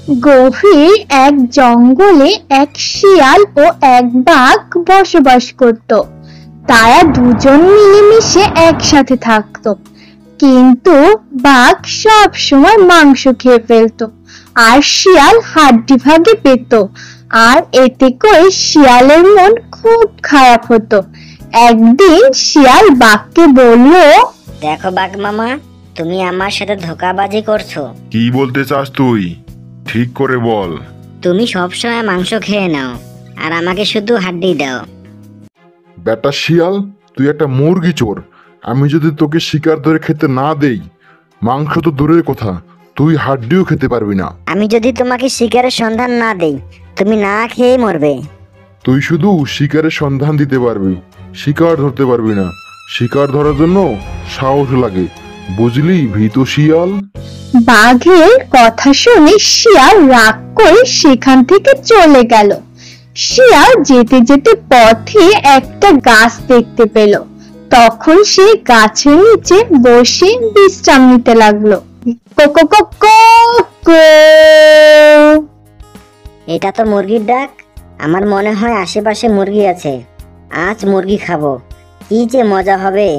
গভীর এক জঙ্গলে এক শিয়াল ও এক বাঘ বসবাস করত। তারা দুজন মিলেমিশে একসাথে থাকতো, কিন্তু বাঘ সব সময় মাংস খেয়ে ফেলতো আর শিয়াল হাড্ডি ভাগে পেত। আর এতে করে শিয়ালের মন খুব খারাপ হতো। একদিন শিয়াল বাঘকে বলল, দেখো বাঘ মামা, তুমি আমার সাথে ধোঁকাবাজি করছো। কি বলতে চাস তুই? ঠিক করে বল। তুমি সবসময় মাংস খেয়ে নাও আর আমাকে শুধু হাড্ডি দাও। বেটা শিয়াল, তুই একটা মুরগি চোর। আমি যদি তোকে শিকার ধরে খেতে না দেই, মাংস তো দূরের কথা, তুই হাড্ডিও খেতে পারবি না। আমি যদি তোমাকে শিকারের সন্ধান না দেই, তুমি না খেয়ে মরবে। তুই শুধু শিকারের সন্ধান দিতে পারবি, শিকার ধরতে পারবি না। শিকার ধরার জন্য সাহস লাগে, বুঝলি ভীত শিয়াল? বাঘের কথা শুনে শিয়াল রাগ করে সেখান থেকে চলে গেল। শিয়াল যেতে যেতে পথে একটা গাছ দেখতে পেল। তখন সে গাছের নিচে বসে বিশ্রাম নিতে লাগলো। কো কো কো কো কো। এটা তো মুরগির ডাক। আমার মনে হয় আশেপাশে মুরগি আছে। আজ মুরগি খাবো, কি যে মজা হবে।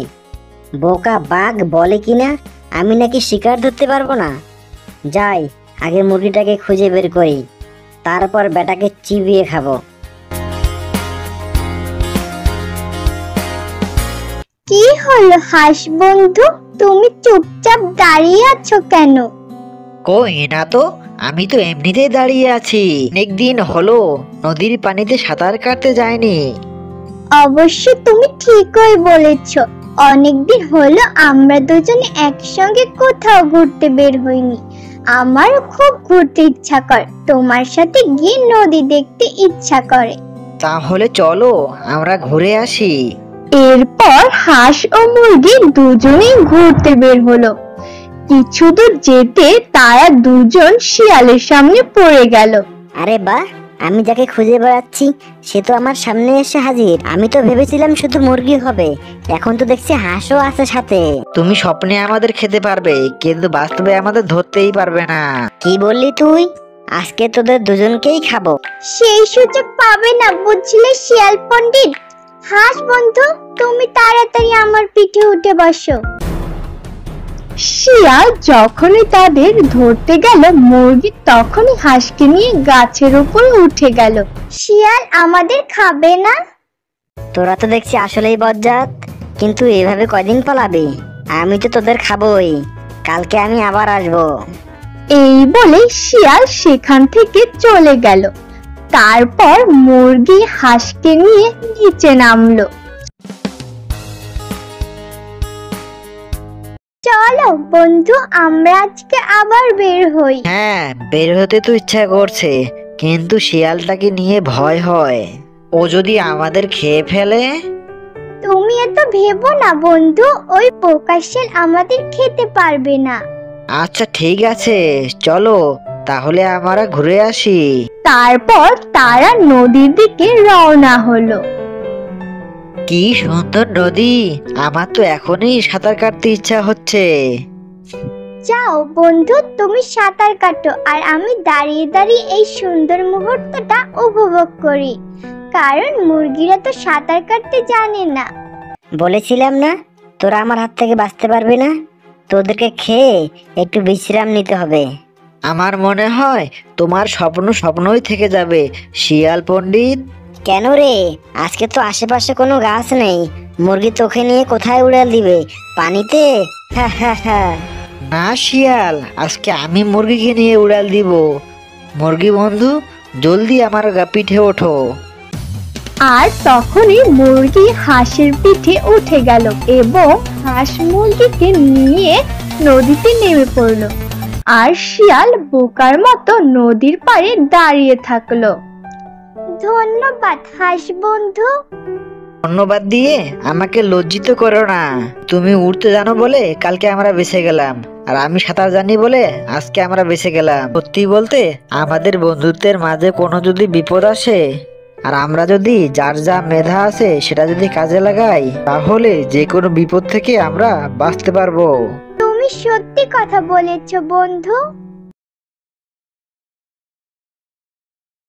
বোকা বাঘ বলে কিনা আমি নাকি শিকার ধরতে পারবো না। যাই, আগে মুরগিটাকে খুঁজে বের করি, তারপর বেটাকে চিবিয়ে খাবো। কি হলো হাঁস বন্ধু, তুমি চুপচাপ দাঁড়িয়ে আছো কেন? কই না তো, আমি তো এমনিতেই দাঁড়িয়ে আছি। অনেকদিন হলো নদীর পানিতে সাঁতার কাটতে যায়নি। অবশ্য তুমি ঠিকই বলেছ, অনেকদিন হলো আমরা দুজনে একসঙ্গে কোথাও ঘুরতে বের হইনি। আমার খুব ঘুরতে ইচ্ছা করে, তোমার সাথে গিয়ে নদী দেখতে ইচ্ছা করে। তাহলে চলো আমরা ঘুরে আসি। এরপর হাঁস ও মুরগি দুজনেই ঘুরতে বের হলো। কিছু দূর যেতে তারা দুজন শিয়ালের সামনে পড়ে গেল। আরে বাহ, আমি যাকে খুঁজে বেড়াচ্ছি সে তো আমার সামনে এসে হাজির। আমি তো ভেবেছিলাম শুধু মুরগি হবে, এখন তো দেখছি হাঁসও আছে সাথে। তুমি স্বপ্নে আমাদের খেতে পারবে, কিন্তু বাস্তবে আমাদের ধরতেই পারবে না। কি বললি তুই? আজকে তোদের দুজনকেই খাবো। সেই সুযোগ পাবে না, বুঝলে শিয়াল পণ্ডিত। হাঁস বন্ধু, তুমি তাড়াতাড়ি আমার পিঠে উঠে বসো। শিয়াল যখনই তাদের ধরতে গেল, মুরগি তখনই হাঁসকে নিয়ে গাছের উপর উঠে গেল। শিয়াল আমাদের খাবে না? তোরা তো দেখছি আসলেই বজ্জাত, কিন্তু এভাবে কয়দিন পালাবি? আমি তো তোদের খাবোই, কালকে আমি আবার আসবো। এই বলে শিয়াল সেখান থেকে চলে গেল। তারপর মুরগি হাঁসকে নিয়ে নিচে নামলো। চলো বন্ধু, আমরা আজকে আবার বের হই। হ্যাঁ, বের হতে তো ইচ্ছা করছে, কিন্তু শিয়ালটাকে নিয়ে ভয় হয়। ও যদি আমাদের খেয়ে ফেলে? তুমি এত ভেবো না বন্ধু, ওই বোকা শিয়াল আমাদের খেতে পারবে না। আচ্ছা ঠিক আছে, চলো তাহলে আমরা ঘুরে আসি। তারপর তারা নদীর দিকে রওনা হলো। কি সুন্দর নদী, আমার তো এখনই সাঁতার কাটতে ইচ্ছা হচ্ছে। যাও বন্ধু, তুমি সাঁতার কাটো আর আমি দাঁড়িয়ে দাঁড়িয়ে এই সুন্দর মুহূর্তটা উপভোগ করি, কারণ মুরগিরা তো সাঁতার কাটতে জানে না। বলেছিলাম না তোরা আমার হাত থেকে বাঁচতে পারবি না। তোদেরকে খেয়ে একটু বিশ্রাম নিতে হবে। আমার মনে হয় তোমার স্বপ্ন স্বপ্নই থেকে যাবে শিয়াল পণ্ডিত। কেন রে, আজকে তো আশেপাশে কোনো গাছ নেই, মুরগি তোকে নিয়ে কোথায় উড়াল দিবে? পানিতে? হ্যাঁ হ্যাঁ হ্যাঁ। না শিয়াল, আজকে আমি মুরগিকে নিয়ে উড়াল দিব। মুরগি বন্ধু, জলদি আমার পিঠে ওঠো। আর তখনই মুরগি হাঁসের পিঠে উঠে গেল এবং হাঁস মুরগিকে নিয়ে নদীতে নেমে পড়ল। আর শিয়াল বোকার মতো নদীর পাড়ে দাঁড়িয়ে থাকলো। ধন্যবাদ হাঁস বন্ধু। ধন্যবাদ দিয়ে আমাকে লজ্জিত করো না। তুমি উড়তে জানো বলে কালকে আমরা বেঁচে গেলাম, আর আমি সাঁতার জানি বলে আজকে আমরা বেঁচে গেলাম। সত্যি বলতে আমাদের বন্ধুত্বের মাঝে কোনো যদি বিপদ আসে, আর আমরা যদি যার যা মেধা আছে সেটা যদি কাজে লাগাই, তাহলে যে কোনো বিপদ থেকে আমরা বাঁচতে পারবো। তুমি সত্যি কথা বলেছো বন্ধু।